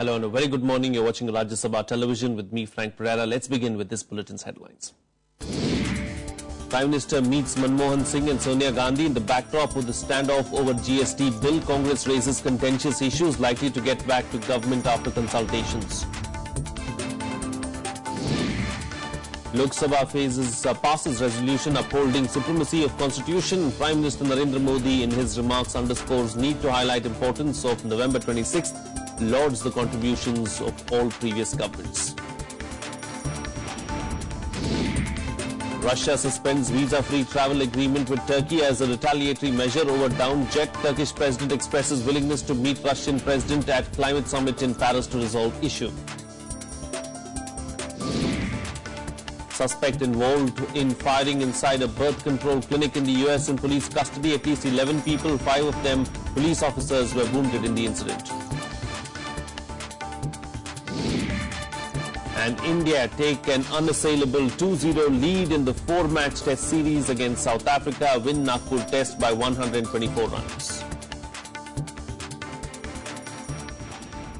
Hello and a very good morning. You're watching Rajya Sabha Television with me, Frank Pereira. Let's begin with this bulletin's headlines. Prime Minister meets Manmohan Singh and Sonia Gandhi in the backdrop of the standoff over GST bill. Congress raises contentious issues likely to get back to government after consultations. Lok Sabha passes resolution upholding supremacy of constitution. Prime Minister Narendra Modi in his remarks underscores need to highlight importance of November 26th, lauds the contributions of all previous governments. Russia suspends visa-free travel agreement with Turkey as a retaliatory measure over downed jet. Turkish president expresses willingness to meet Russian president at climate summit in Paris to resolve issue. Suspect involved in firing inside a birth control clinic in the US in police custody. At least 11 people, 5 of them police officers, were wounded in the incident. And India take an unassailable 2-0 lead in the 4-match test series against South Africa, win Nagpur test by 124 runs.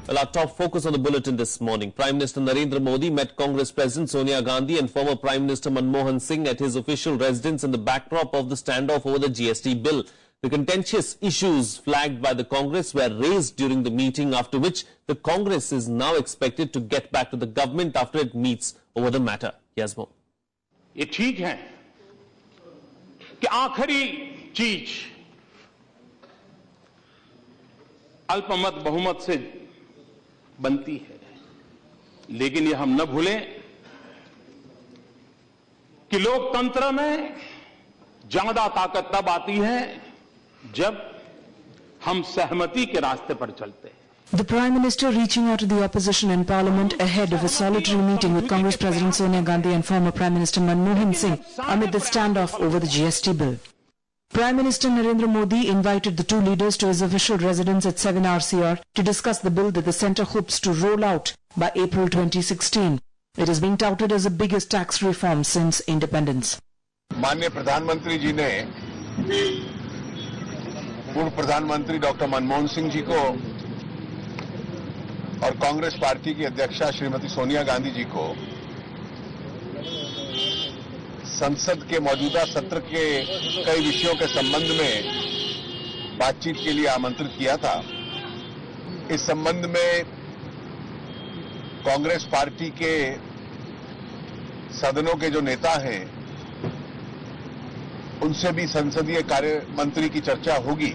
Well, our top focus on the bulletin this morning. Prime Minister Narendra Modi met Congress President Sonia Gandhi and former Prime Minister Manmohan Singh at his official residence in the backdrop of the standoff over the GST bill. The contentious issues flagged by the Congress were raised during the meeting, after which the Congress is now expected to get back to the government after it meets over the matter. Yes, Mo. ये ठीक है कि आखिरी चीज अल्पमत बहुमत से बनती है, लेकिन ये हम न भूलें कि लोकतंत्र में ज्यादा ताकत तब आती है जब हम सहमति के रास्ते पर चलते हैं. The Prime Minister reaching out to the opposition in Parliament ahead of a solitary meeting with Congress President Sonia Gandhi and former Prime Minister Manmohan Singh amid the standoff over the GST bill. Prime Minister Narendra Modi invited the two leaders to his official residence at 7 RCR to discuss the bill that the centre hopes to roll out by April 2016. It is being touted as the biggest tax reform since independence. माननीय प्रधानमंत्री जी ने पूर्व प्रधानमंत्री doctor Manmohan Singh ji को और Congress party की अध्यक्षा श्रीमती सोनिया गांधी जी को संसद के मौजूदा सत्र के कई विषयों के संबंध में बातचीत के लिए आमंत्रित किया था. इस संबंध में कांग्रेस पार्टी के सदनों के जो नेता हैं उनसे भी संसदीय कार्य मंत्री की चर्चा होगी,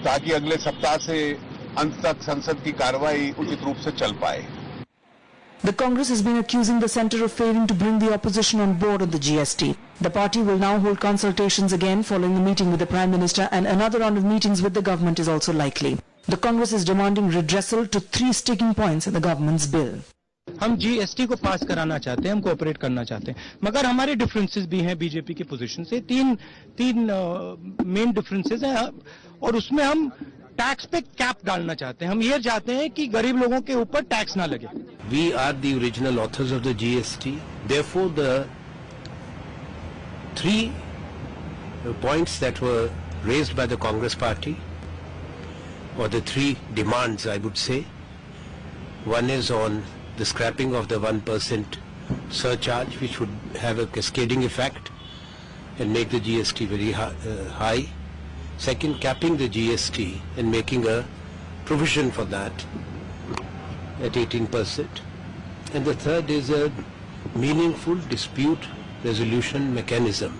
ताकि अगले सप्ताह से अंत तक संसद की कार्रवाई उचित रूप से चल पाए. The Congress has been accusing the centre of failing to bring the opposition on board on the GST. The party will now hold consultations again following the meeting with the Prime Minister, and another round of meetings with the government is also likely. The Congress is demanding redressal to 3 sticking points in the government's bill. हम GST को पास कराना चाहते हैं, हम cooperate करना चाहते हैं, मगर हमारे डिफरेंसेस भी हैं बीजेपी की पोजीशन से. तीन मेन डिफरेंसेस हैं और उसमें हम टैक्स पे कैप डालना चाहते हैं. हम ये चाहते हैं कि गरीब लोगों के ऊपर टैक्स ना लगे. We are the original authors of the GST. Therefore, the 3 points that were raised by the Congress party, or the 3 demands, I would say, one is on the scrapping of the 1% surcharge, which would have a cascading effect and make the GST very high. Second, capping the GST and making a provision for that at 18%. And the third is a meaningful dispute resolution mechanism.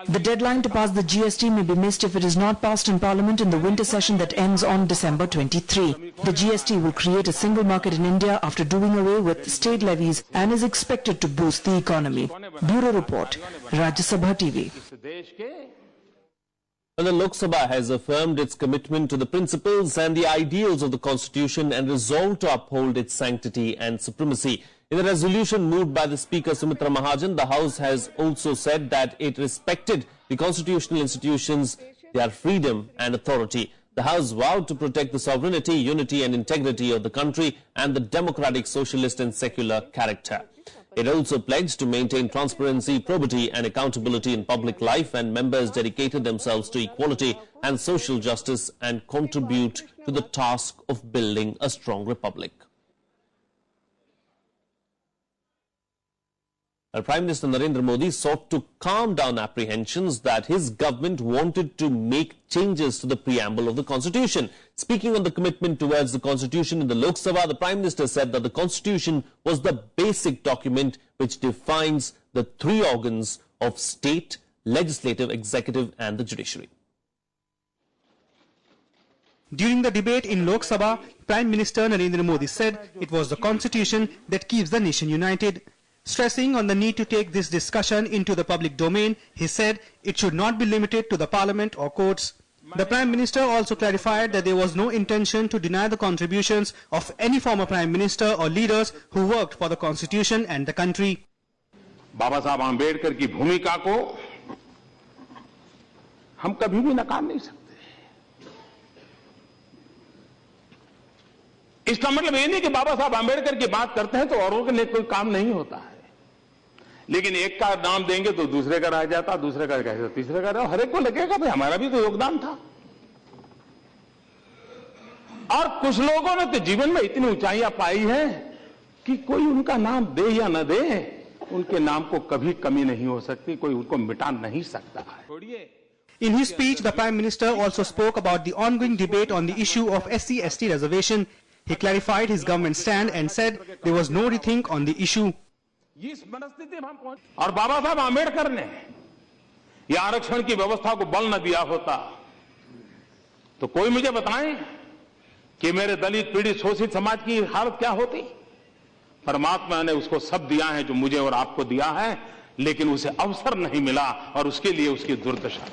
The deadline to pass the GST may be missed if it is not passed in Parliament in the winter session that ends on December 23. The GST will create a single market in India after doing away with state levies and is expected to boost the economy. Bureau Report, Rajya Sabha TV. Well, the Lok Sabha has affirmed its commitment to the principles and the ideals of the Constitution and resolved to uphold its sanctity and supremacy. In the resolution moved by the Speaker Sumitra Mahajan, the House has also said that it respected the constitutional institutions, their freedom and authority. The House vowed to protect the sovereignty, unity and integrity of the country and the democratic, socialist and secular character. It also pledged to maintain transparency, probity and accountability in public life, and members dedicated themselves to equality and social justice and contribute to the task of building a strong republic. Prime Minister Narendra Modi sought to calm down apprehensions that his government wanted to make changes to the preamble of the Constitution. Speaking on the commitment towards the Constitution in the Lok Sabha, the Prime Minister said that the Constitution was the basic document which defines the three organs of state, legislative, executive and the judiciary. During the debate in Lok Sabha, Prime Minister Narendra Modi said it was the Constitution that keeps the nation united. Stressing on the need to take this discussion into the public domain, he said it should not be limited to the parliament or courts. The Prime Minister also clarified that there was no intention to deny the contributions of any former Prime Minister or leaders who worked for the Constitution and the country. बाबा साहब आम्बेडकर की भूमिका को हम कभी भी नकार नहीं सकते। इसका मतलब ये नहीं कि बाबा साहब आम्बेडकर की बात करते हैं तो औरों के लिए कोई काम नहीं होता है, लेकिन एक का नाम देंगे तो दूसरे का रह जाता, दूसरे का कहेगा तीसरे का रह, हर एक को लगेगा भाई हमारा भी तो योगदान था। और कुछ लोगों ने तो जीवन में इतनी ऊंचाइयां पाई है कि कोई उनका नाम दे या न दे, उनके नाम को कभी कमी नहीं हो सकती, कोई उनको मिटा नहीं सकता है। In his speech, the Prime Minister also spoke about the ongoing debate on the issue of SC/ST reservation. He clarified his government stand and said there was no rethink on the issue. और बाबा साहब आम्बेडकर ने ये आरक्षण की व्यवस्था को बल न दिया होता तो कोई मुझे बताएं कि मेरे दलित पीड़ित शोषित समाज की हालत क्या होती। परमात्मा ने उसको सब दिया है जो मुझे और आपको दिया है, लेकिन उसे अवसर नहीं मिला और उसके लिए उसकी दुर्दशा।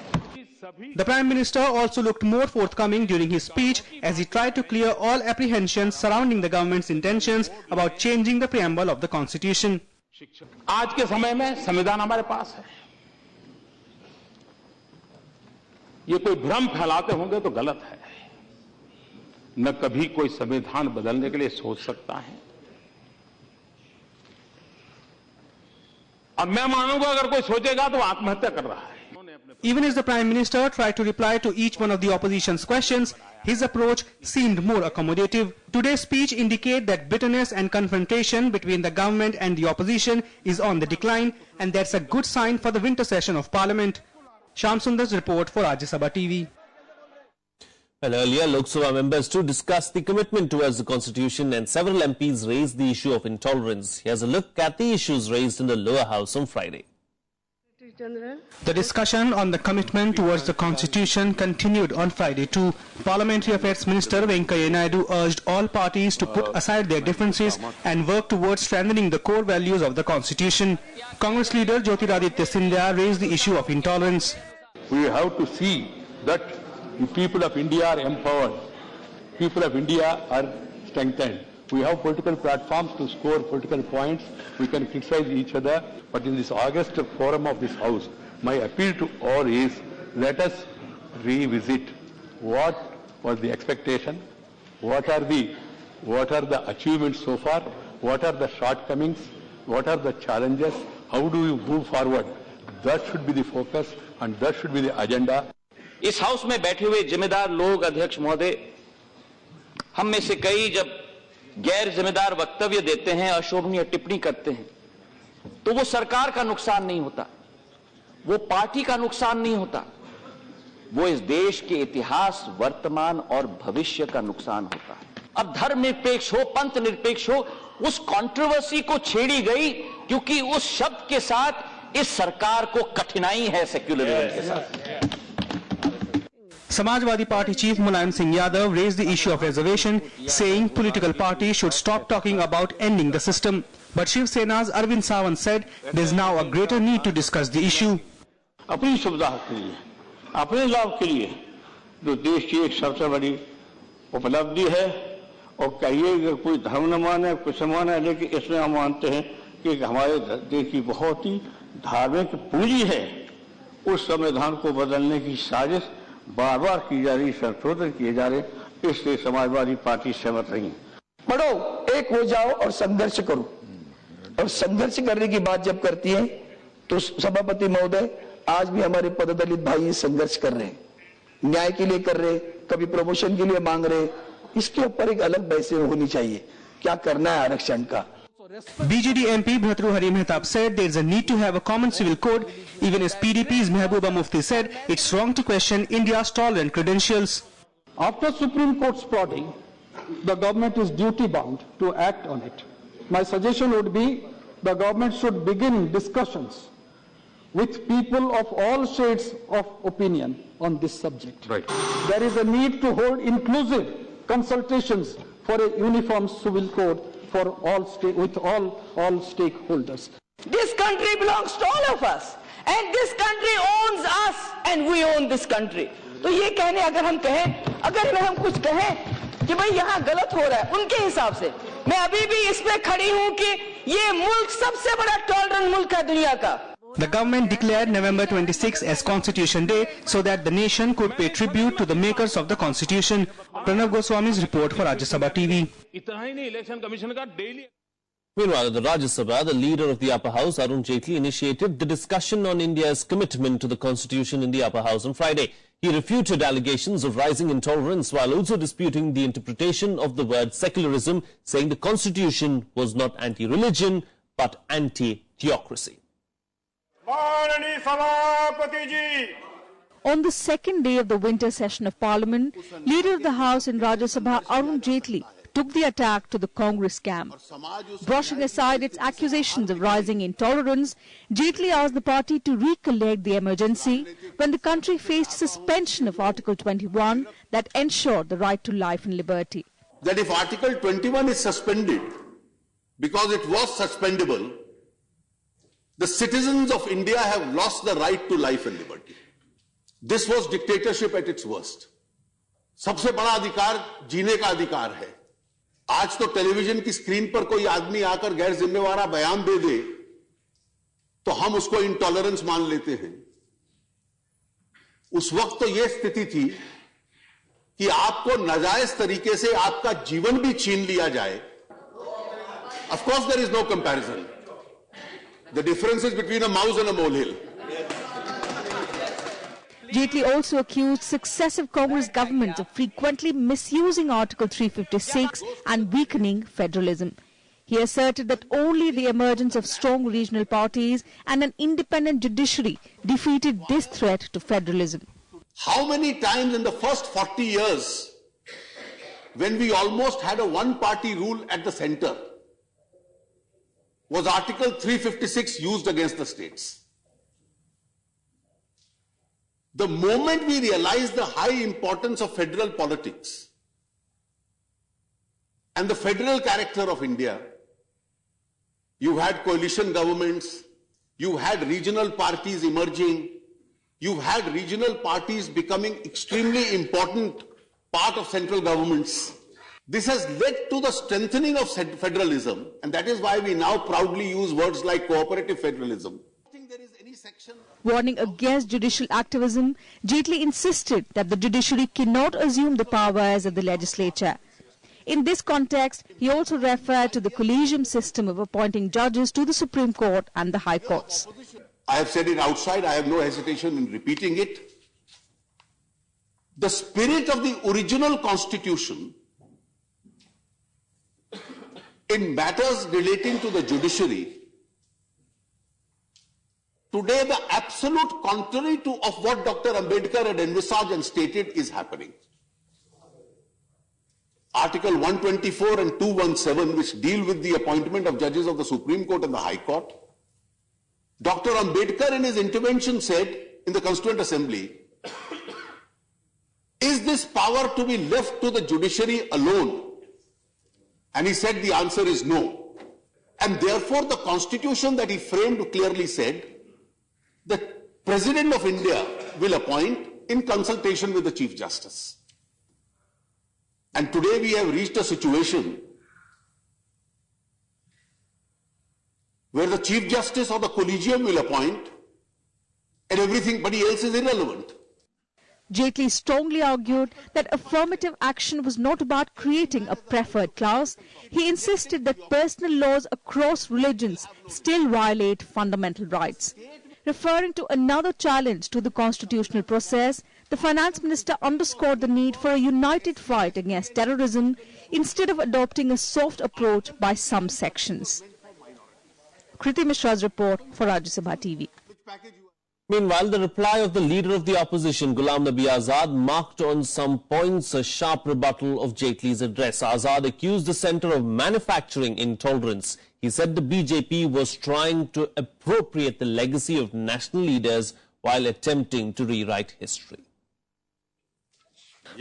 The Prime Minister also looked more forthcoming during his speech as he tried to clear all apprehensions surrounding the government's intentions about changing the preamble of the Constitution. आज के समय में संविधान हमारे पास है, ये कोई भ्रम फैलाते होंगे तो गलत है। न कभी कोई संविधान बदलने के लिए सोच सकता है, और मैं मानूंगा अगर कोई सोचेगा तो आत्महत्या कर रहा है। Even as the Prime Minister tried to reply to each one of the opposition's questions, his approach seemed more accommodative. Today's speech indicates that bitterness and confrontation between the government and the opposition is on the decline, and that's a good sign for the winter session of Parliament. Shyam Sundar's report for Rajya Sabha TV. Well, earlier, Lok Sabha members too discussed the commitment towards the Constitution, and several MPs raised the issue of intolerance. Here's a look at the issues raised in the lower house on Friday. The discussion on the commitment towards the Constitution continued on Friday too. Parliamentary Affairs Minister Venkaiah Naidu urged all parties to put aside their differences and work towards strengthening the core values of the Constitution. Congress leader Jyotiraditya Scindia raised the issue of intolerance. We have to see that the people of India are empowered, people of India are strengthened. We have political platforms to score political points, we can criticize each other, but in this August forum of this House, my appeal to all is, let us revisit what was the expectation, what are the achievements so far, what are the shortcomings, what are the challenges, how do we move forward. That should be the focus and that should be the agenda. इस house में बैठे हुए जिम्मेदार लोग, अध्यक्ष महोदय, हम में से कई जब गैर जिम्मेदार वक्तव्य देते हैं, अशोभनीय टिप्पणी करते हैं, तो वो सरकार का नुकसान नहीं होता, वो पार्टी का नुकसान नहीं होता, वो इस देश के इतिहास, वर्तमान और भविष्य का नुकसान होता है। अब धर्म निरपेक्ष हो, पंथ निरपेक्ष हो, उस कंट्रोवर्सी को छेड़ी गई क्योंकि उस शब्द के साथ इस सरकार को कठिनाई है सेक्युलरिज्म के साथ। Samajwadi Party Chief Mulayam Singh Yadav raised the issue of reservation, saying political parties should stop talking about ending the system. But Shiv Sena's Arvind Sawant said there's now a greater need to discuss the issue. अपनी सुविधा के लिए, अपने लाभ के लिए जो देश की एक सबसे बड़ी उपलब्धि है, और कहिए अगर कोई धर्म न माने, कुछ न माने, लेकिन इसमें हम मानते हैं कि हमारे देश की बहुत ही धार्मिक पूंजी है, उस संविधान को बदलने की साजिश बार बार की जा रही, संशोधन किए जा रहे, इसलिए समाजवादी पार्टी सहमत नहीं। पढ़ो, एक हो जाओ और संघर्ष करो। और संघर्ष करने की बात जब करती है तो सभापति महोदय, आज भी हमारे पददलित भाई संघर्ष कर रहे हैं, न्याय के लिए कर रहे, कभी प्रमोशन के लिए मांग रहे। इसके ऊपर एक अलग बहस होनी चाहिए, क्या करना है आरक्षण का। BJD MP Bhartrihari Mehtab said there is a need to have a common civil code. Even as PDP's Mehbooba Mufti said it's wrong to question India's tolerant credentials. After Supreme Court's prodding, the government is duty bound to act on it. My suggestion would be the government should begin discussions with people of all shades of opinion on this subject. Right. There is a need to hold inclusive consultations for a uniform civil code for with all stakeholders. This country belongs to all of us, and this country owns us, and we own this country. तो ये कहने अगर हम कुछ कहें कि भाई यहाँ गलत हो रहा है, उनके हिसाब से मैं अभी भी इस पे खड़ी हूँ कि ये मुल्क सबसे बड़ा टॉलरेंट मुल्क है दुनिया का। The government declared November 26 as Constitution Day so that the nation could pay tribute to the makers of the Constitution. Pranav Goswami's report for Rajya Sabha TV. Meanwhile, at the Rajya Sabha, the leader of the upper house, Arun Jaitley, initiated the discussion on India's commitment to the Constitution in the upper house on Friday. He refuted allegations of rising intolerance while also disputing the interpretation of the word secularism, saying the Constitution was not anti-religion but anti-theocracy. On the second day of the winter session of Parliament, Leader of the House in Rajya Sabha Arun Jaitley took the attack to the Congress camp. Brushing aside its accusations of rising intolerance, Jaitley asked the party to recollect the emergency when the country faced suspension of Article 21 that ensured the right to life and liberty. That if Article 21 is suspended, because it was suspendable, the citizens of India have lost the right to life and liberty. This was dictatorship at its worst. सबसे बड़ा अधिकार जीने का अधिकार है। आज तो television की स्क्रीन पर कोई आदमी आकर गैर जिम्मेवार बयान दे दे तो हम उसको इंटॉलरेंस मान लेते हैं। उस वक्त तो यह स्थिति थी कि आपको नाजायज तरीके से आपका जीवन भी छीन लिया जाए। Of course there is no comparison. The difference is between a mouse and a molehill. Jaitley also accused successive Congress governments of frequently misusing Article 356 and weakening federalism. He asserted that only the emergence of strong regional parties and an independent judiciary defeated this threat to federalism. How many times in the first 40 years, when we almost had a one-party rule at the center, was Article 356 used against the states? The moment we realized the high importance of federal politics and the federal character of India, you had coalition governments, you had regional parties emerging, you had regional parties becoming extremely important part of central governments. This has led to the strengthening of federalism, and that is why we now proudly use words like cooperative federalism. Warning against judicial activism, Jaitley insisted that the judiciary cannot assume the powers of the legislature. In this context, he also referred to the collegium system of appointing judges to the Supreme Court and the High Courts. I have said it outside, I have no hesitation in repeating it. The spirit of the original Constitution in matters relating to the judiciary, today the absolute contrary of what Dr. Ambedkar had envisaged and stated is happening. Article 124 and 217, which deal with the appointment of judges of the Supreme Court and the High Court, Dr. Ambedkar in his intervention said in the Constituent Assembly, is this power to be left to the judiciary alone? And he said the answer is no. And therefore the Constitution that he framed clearly said, the President of India will appoint in consultation with the Chief Justice. And today we have reached a situation where the Chief Justice or the Collegium will appoint and everybody else is irrelevant. Jaitley strongly argued that affirmative action was not about creating a preferred class. He insisted that personal laws across religions still violate fundamental rights. Referring to another challenge to the constitutional process, the finance minister underscored the need for a united fight against terrorism instead of adopting a soft approach by some sections. Kriti Mishra's report for Rajya Sabha TV. Meanwhile, the reply of the leader of the opposition, Ghulam Nabi Azad, marked on some points a sharp rebuttal of Jaitley's address. Azad accused the centre of manufacturing intolerance. He said the BJP was trying to appropriate the legacy of national leaders while attempting to rewrite history.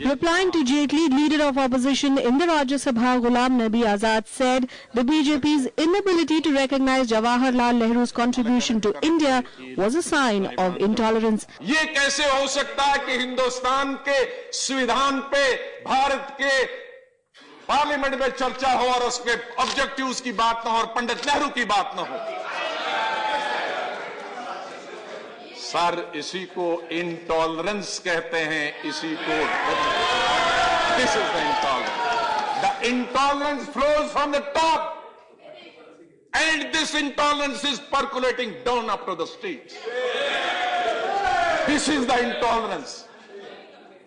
Replying to Jaitley, leader of opposition in the Rajya Sabha, Ghulam Nabi Azad said the BJP's inability to recognize Jawaharlal Nehru's contribution to India was a sign of intolerance. ये कैसे हो सकता है कि हिंदुस्तान के संविधान पे भारत के पार्लियामेंट में चर्चा हो और उसके ऑब्जेक्टिव्स की बात न हो और पंडित नेहरू की बात न हो। सर, इसी को इंटॉलरेंस कहते हैं, इसी को this is the intolerance. The intolerance flows from the top and this intolerance is percolating down up to the streets. This is the intolerance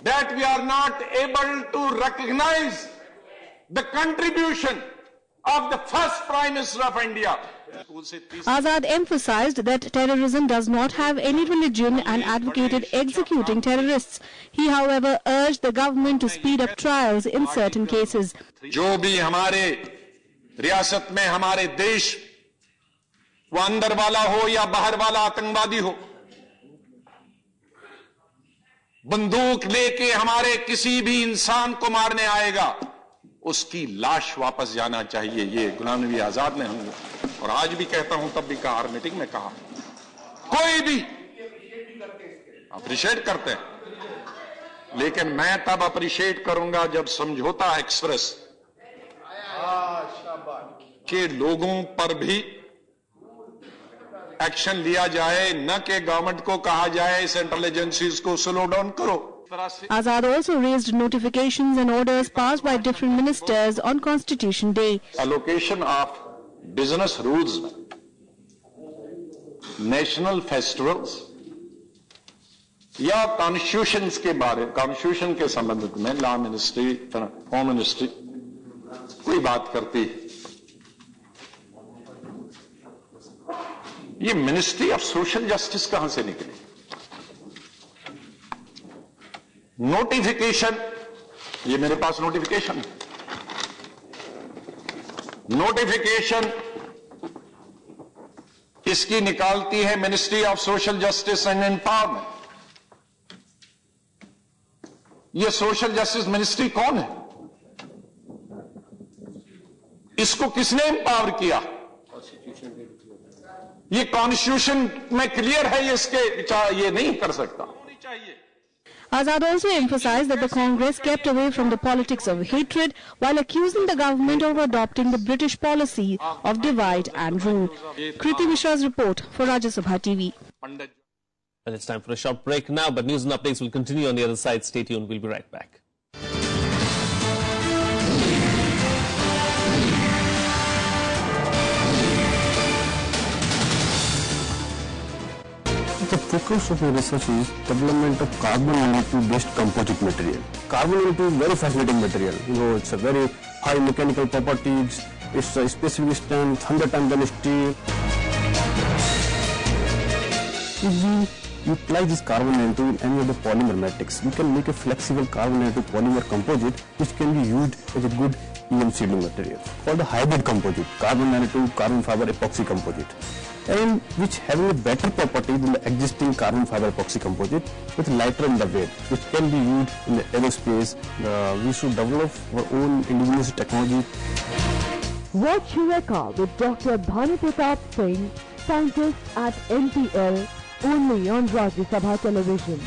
that we are not able to recognise the contribution of the first Prime Minister of India. Azad emphasized that terrorism does not have any religion and advocated executing terrorists. He, however, urged the government to speed up trials in certain cases. जो भी हमारे रियासत में हमारे देश वो अंदर वाला हो या बाहर वाला आतंकवादी हो, बंदूक लेके हमारे किसी भी इंसान को मारने आएगा, उसकी लाश वापस जाना चाहिए। ये गुलाम नबी आजाद ने हम और आज भी कहता हूं, तब भी कहा, हर मीटिंग में कहा, कोई भी अप्रिशिएट करते हैं, लेकिन मैं तब अप्रिशिएट करूंगा जब समझौता एक्सप्रेस के लोगों पर भी एक्शन लिया जाए, न कि गवर्नमेंट को कहा जाए सेंट्रल एजेंसीज को स्लो डाउन करो। Azad also raised notifications and orders passed by different ministers on Constitution Day. Allocation of business rules, national festivals या कॉन्स्टिट्यूशंस के बारे, कॉन्स्टिट्यूशन के संबंध में लॉ मिनिस्ट्री, होम मिनिस्ट्री कोई बात करती, ये मिनिस्ट्री ऑफ सोशल जस्टिस कहां से निकली? नोटिफिकेशन, ये मेरे पास नोटिफिकेशन है, नोटिफिकेशन इसकी निकालती है ministry of social justice and empowerment. ये सोशल जस्टिस मिनिस्ट्री कौन है? इसको किसने एम्पावर किया? ये कॉन्स्टिट्यूशन में क्लियर है, ये इसके ये नहीं कर सकता। Azad also emphasized that the Congress kept away from the politics of hatred while accusing the government of adopting the British policy of divide and rule. Kriti Mishra's report for Rajya Sabha TV. And it's time for a short break now, but news and updates will continue on the other side. Stay tuned, we'll be right back. The focus of my research is development of carbon nanotube based composite material. Carbon nanotube is very fascinating material. You know, it's a very high mechanical properties. It's a specific strength, 100 times than steel. If we utilize this carbon nanotube in any of the polymer matrix, we can make a flexible carbon nanotube polymer composite which can be used as a good EM sealing material. Called the hybrid composite, carbon nanotube, carbon fiber epoxy composite, and which having a better property than the existing carbon fiber epoxy composite with lighter in the weight, which can be used in the aerospace. We should develop our own indigenous technology. Watch Eureka with Dr. Bhanu Pratap Singh, scientist at NPL, only on Rajya Sabha television.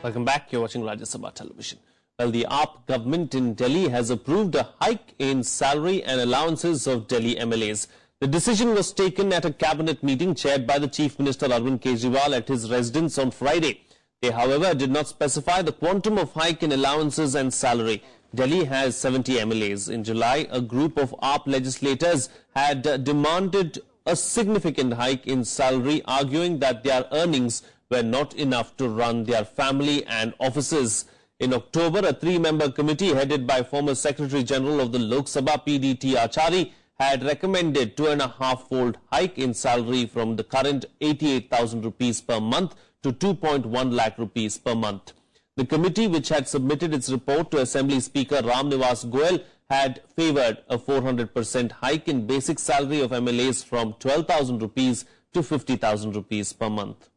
Welcome back. You're watching Rajya Sabha television. Well, the AAP government in Delhi has approved a hike in salary and allowances of Delhi MLAs. The decision was taken at a cabinet meeting chaired by the Chief Minister Arvind Kejriwal at his residence on Friday. They, however, did not specify the quantum of hike in allowances and salary. Delhi has 70 MLAs. In July, a group of AAP legislators had demanded a significant hike in salary, arguing that their earnings were not enough to run their family and offices. In October, a three-member committee headed by former Secretary General of the Lok Sabha PDT Achari had recommended 2.5-fold hike in salary from the current 88,000 rupees per month to 2.1 lakh rupees per month. The committee, which had submitted its report to Assembly Speaker Ram Nivas Goyal, had favoured a 400% hike in basic salary of MLAs from 12,000 rupees to 50,000 rupees per month.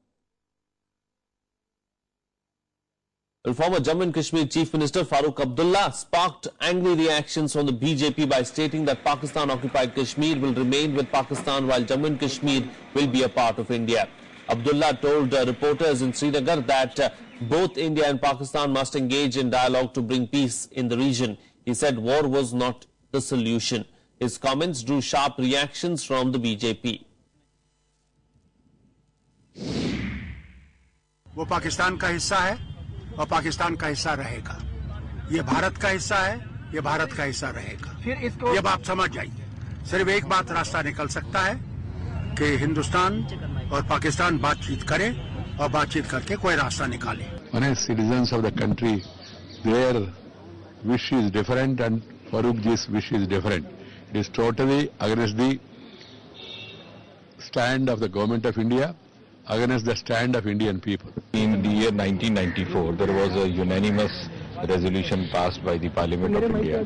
Well, former Jammu and Kashmir Chief Minister Farooq Abdullah sparked angry reactions from the BJP by stating that Pakistan-occupied Kashmir will remain with Pakistan while Jammu and Kashmir will be a part of India. Abdullah told reporters in Srinagar that both India and Pakistan must engage in dialogue to bring peace in the region. He said war was not the solution. His comments drew sharp reactions from the BJP. वो पाकिस्तान का हिस्सा है और पाकिस्तान का हिस्सा रहेगा. ये भारत का हिस्सा है, ये भारत का हिस्सा रहेगा. ये बात समझ जाइए. सिर्फ एक बात रास्ता निकल सकता है कि हिंदुस्तान और पाकिस्तान बातचीत करें और बातचीत करके कोई रास्ता निकाले. When citizens of the country, their wish is different and Farooqji's wish is different. It is totally against the stand of the government of India, against the stand of Indian people. In the year 1994, there was a unanimous resolution passed by the Parliament of India,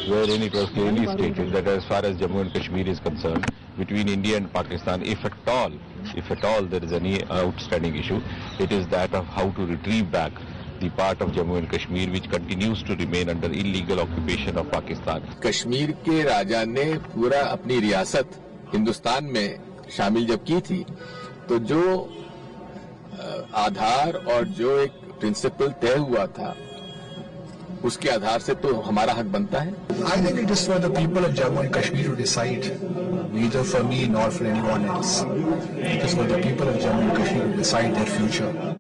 wherein it was clearly stated that as far as Jammu and Kashmir is concerned, between India and Pakistan, if at all there is any outstanding issue, it is that of how to retrieve back the part of Jammu and Kashmir which continues to remain under illegal occupation of Pakistan. Kashmir के राजा ने पूरा अपनी रियासत हिंदुस्तान में शामिल जब की थी, तो जो आधार और जो एक प्रिंसिपल तय हुआ था, उसके आधार से तो हमारा हक बनता है. I think it is for the people of Jammu and Kashmir to decide, neither for me nor for anyone else. It is for the people of Jammu and Kashmir to decide their future.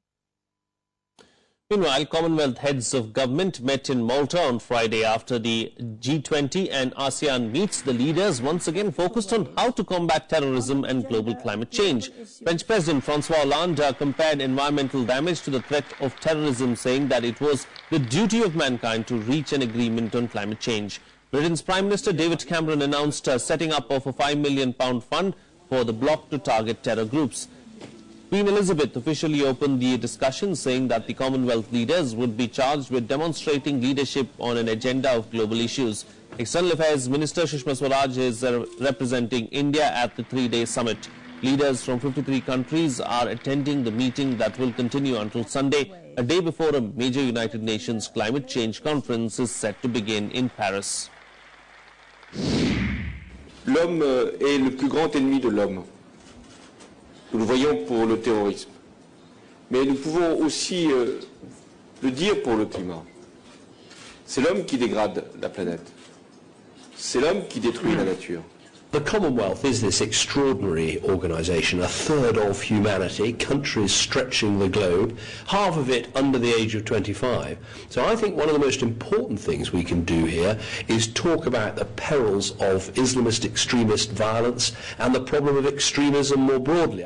Meanwhile, Commonwealth heads of government met in Malta on Friday after the G20 and ASEAN meets. The leaders once again focused on how to combat terrorism and global climate change. French President François Hollande compared environmental damage to the threat of terrorism, saying that it was the duty of mankind to reach an agreement on climate change. Britain's Prime Minister David Cameron announced setting up of a £5 million fund for the bloc to target terror groups. Queen Elizabeth officially opened the discussion, saying that the Commonwealth leaders would be charged with demonstrating leadership on an agenda of global issues. External Affairs Minister Sushma Swaraj is representing India at the three-day summit. Leaders from 53 countries are attending the meeting that will continue until Sunday, a day before a major United Nations climate change conference is set to begin in Paris. L'homme est le plus grand ennemi de l'homme. Nous le voyons pour le terrorisme. Mais nous pouvons aussi le dire pour le climat. C'est l'homme qui dégrade la planète. C'est l'homme qui détruit la nature. The Commonwealth is this extraordinary organisation, a third of humanity, countries stretching the globe, half of it under the age of 25. So I think one of the most important things we can do here is talk about the perils of Islamist extremist violence and the problem of extremism more broadly.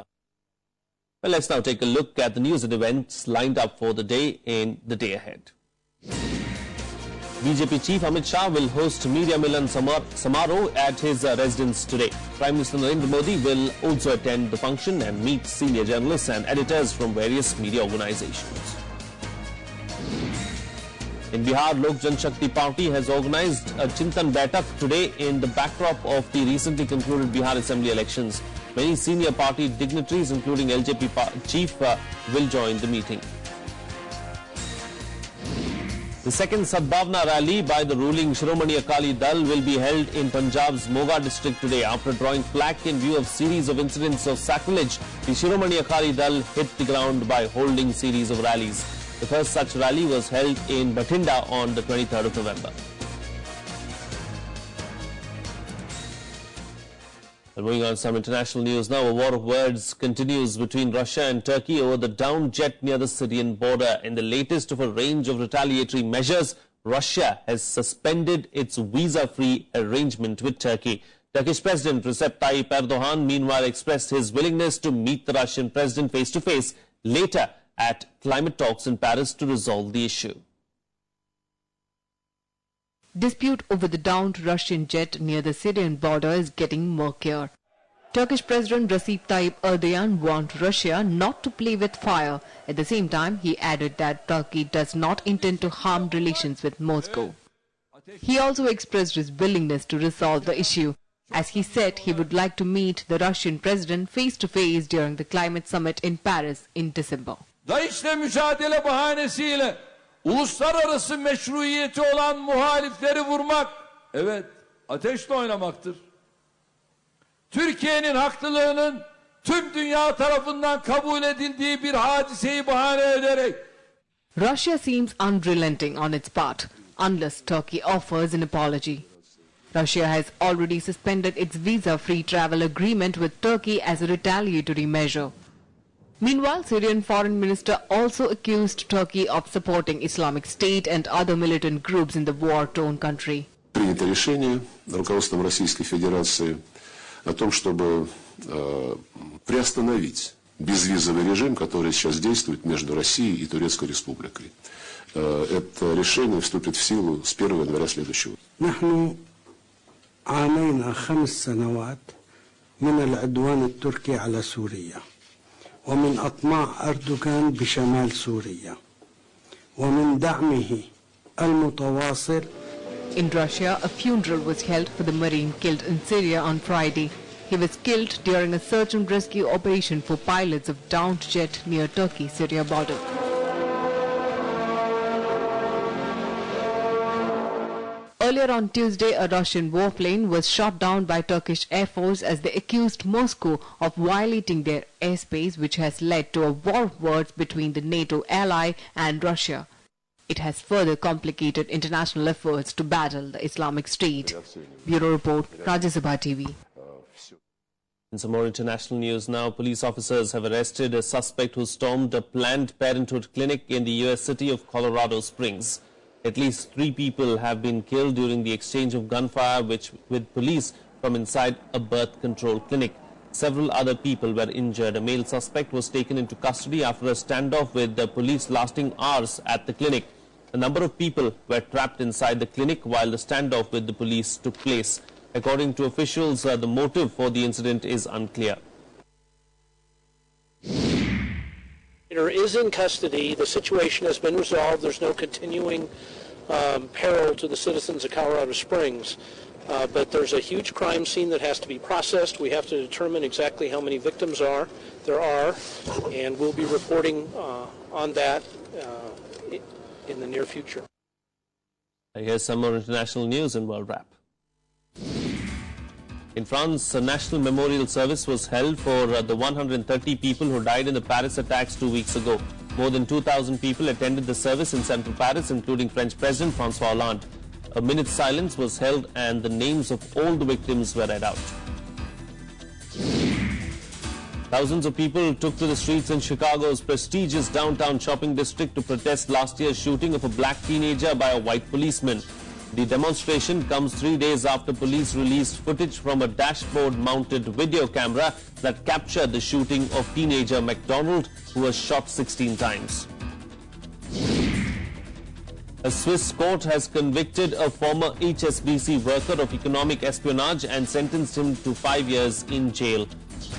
Well, let's now take a look at the news and events lined up for the day in the day ahead. BJP Chief Amit Shah will host Media Milan Samaroh at his residence today. Prime Minister Narendra Modi will also attend the function and meet senior journalists and editors from various media organizations. In Bihar, Lok Janshakti Party has organized a Chintan Baitak today in the backdrop of the recently concluded Bihar Assembly elections. Many senior party dignitaries, including LJP chief, will join the meeting. The second Sadbhavna rally by the ruling Shiromani Akali Dal will be held in Punjab's Moga district today. After drawing flack in view of series of incidents of sacrilege, the Shiromani Akali Dal hit the ground by holding series of rallies. The first such rally was held in Bathinda on the 23rd of November. And moving on to some international news now, a war of words continues between Russia and Turkey over the downed jet near the Syrian border. In the latest of a range of retaliatory measures, Russia has suspended its visa-free arrangement with Turkey. Turkish President Recep Tayyip Erdogan meanwhile expressed his willingness to meet the Russian president face-to-face later at climate talks in Paris to resolve the issue. Dispute over the downed Russian jet near the Syrian border is getting murkier. Turkish President Recep Tayyip Erdogan warned Russia not to play with fire. At the same time, he added that Turkey does not intend to harm relations with Moscow. He also expressed his willingness to resolve the issue, as he said he would like to meet the Russian president face-to-face during the climate summit in Paris in December. DAEŞ'le mücadele bahanesiyle uluslararası meşruiyeti olan muhalifleri vurmak, evet, ateşle oynamaktır. Türkiye'nin haklılığının tüm dünya tarafından kabul edildiği bir hadiseyi bahane ederek Russia seems unrelenting on its part, unless Turkey offers an apology. Russia has already suspended its visa-free travel agreement with Turkey as a retaliatory measure. Meanwhile, Syrian Foreign Minister also accused Turkey of supporting Islamic State and other militant groups in the war-torn country. Принято решение руководством Российской Федерации о том, чтобы приостановить безвизовый режим, который сейчас действует между Россией и Турецкой Республикой. Это решение вступит в силу с 1 января следующего года. عانينا 5 سنوات من العدوان التركي على سوريا ومن أطماع أردوغان بشمال سوريا ومن دعمه المتواصل. In Russia, a funeral was held for the Marine killed in Syria on Friday. He was killed during a search and rescue operation for pilots of downed jet near Turkey-Syria border. Earlier on Tuesday, a Russian warplane was shot down by Turkish Air Force as they accused Moscow of violating their airspace, which has led to a war of words between the NATO ally and Russia. It has further complicated international efforts to battle the Islamic State. Bureau Report, Rajya Sabha TV. In some more international news now, police officers have arrested a suspect who stormed a Planned Parenthood clinic in the U.S. city of Colorado Springs. At least 3 people have been killed during the exchange of gunfire with police from inside a birth control clinic. Several other people were injured. A male suspect was taken into custody after a standoff with the police lasting hours at the clinic. A number of people were trapped inside the clinic while the standoff with the police took place. According to officials, the motive for the incident is unclear. Is in custody. The situation has been resolved. There's no continuing peril to the citizens of Colorado Springs. But there's a huge crime scene that has to be processed. We have to determine exactly how many victims there are, and we'll be reporting on that in the near future. Here's some more international news in World Wrap. In France, a national memorial service was held for the 130 people who died in the Paris attacks 2 weeks ago. More than 2,000 people attended the service in central Paris, including French President François Hollande. A minute's silence was held and the names of all the victims were read out. Thousands of people took to the streets in Chicago's prestigious downtown shopping district to protest last year's shooting of a black teenager by a white policeman. The demonstration comes 3 days after police released footage from a dashboard-mounted video camera that captured the shooting of teenager McDonald, who was shot 16 times. A Swiss court has convicted a former HSBC worker of economic espionage and sentenced him to 5 years in jail.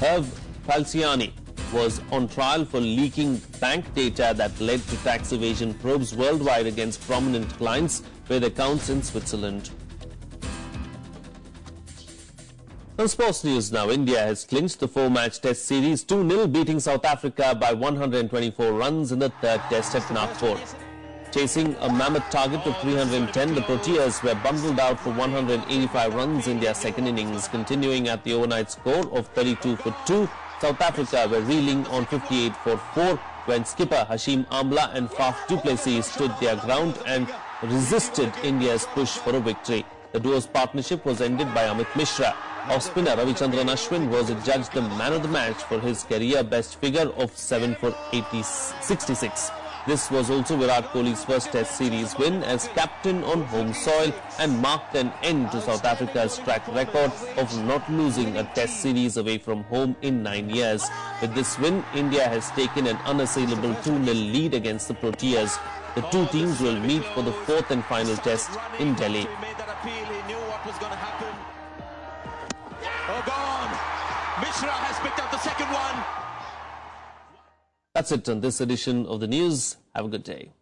Hervé Falciani was on trial for leaking bank data that led to tax evasion probes worldwide against prominent clients with accounts in Switzerland. On sports news now, India has clinched the 4-match test series 2-0, beating South Africa by 124 runs in the third test at Nagpur. Chasing a mammoth target of 310, the Proteas were bundled out for 185 runs in their second innings. Continuing at the overnight score of 32 for 2, South Africa were reeling on 58 for 4 when skipper Hashim Amla and Faf du Plessis stood their ground and resisted India's push for a victory. The duo's partnership was ended by Amit Mishra. Off-spinner Ravichandran Ashwin was adjudged the man of the match for his career best figure of 7 for 66. This was also Virat Kohli's first Test series win as captain on home soil and marked an end to South Africa's track record of not losing a Test series away from home in 9 years. With this win, India has taken an unassailable 2-0 lead against the Proteas. The two teams will meet for the fourth and final Test in Delhi. Mishra has picked up the second one. That's it on this edition of the news. Have a good day.